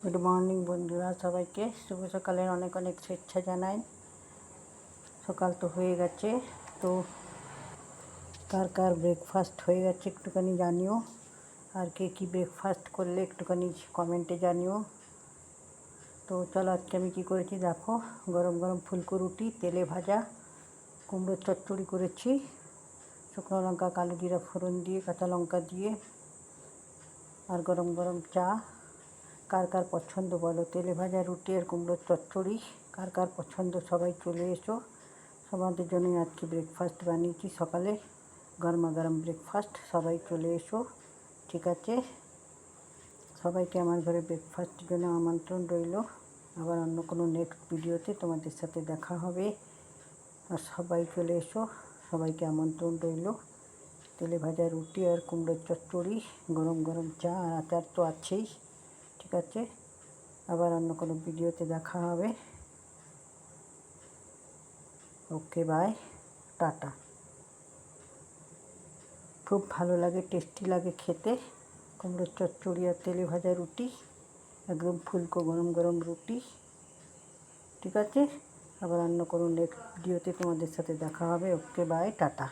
Good morning বন্ধুরা, সবাইকে শুভ সকালের অনেক অনেক শুভেচ্ছা জানাই। সকাল তো হয়ে গেছে, তো কার কার ব্রেকফাস্ট হয়ে গেছে একটুখানি জানিও, আর কে কী ব্রেকফাস্ট করলে একটুখানি কমেন্টে জানিও। তো চলো আজকে আমি কী করেছি দেখো। গরম গরম ফুলকো রুটি, তেলে ভাজা কুমড়োর চচ্চড়ি করেছি, শুকনো লঙ্কা কালো জিরা ফোড়ন দিয়ে কাঁচা লঙ্কা দিয়ে, আর গরম গরম চা। কার কার পছন্দ বলো, তেলে ভাজা রুটি আর কুমড়োর চচ্চড়ি কার কার পছন্দ? সবাই চলে এসো, সবাদের জন্যই আজকে ব্রেকফাস্ট বানিয়েছি সকালে, গরমা গরম ব্রেকফাস্ট। সবাই চলে এসো, ঠিক আছে? সবাইকে আমার ঘরে ব্রেকফাস্টের জন্য আমন্ত্রণ রইল। আবার অন্য কোনো নেক্সট ভিডিওতে তোমাদের সাথে দেখা হবে, আর সবাই চলে এসো, সবাইকে আমন্ত্রণ রইল। তেলে ভাজা রুটি আর কুমড়োর চচ্চড়ি, গরম গরম চা আর আচার তো আছেই, ঠিক আছে? আবার অন্য কোনো ভিডিওতে দেখা হবে। ওকে, বাই, টাটা। খুব ভালো লাগে, টেস্টি লাগে খেতে কুমড়োর চচ্চড়ি আর তেলে ভাজা রুটি, একদম ফুলকো গরম গরম রুটি, ঠিক আছে? আবার অন্য কোনো নেক্সট ভিডিওতে তোমাদের সাথে দেখা হবে। ওকে, বাই, টাটা।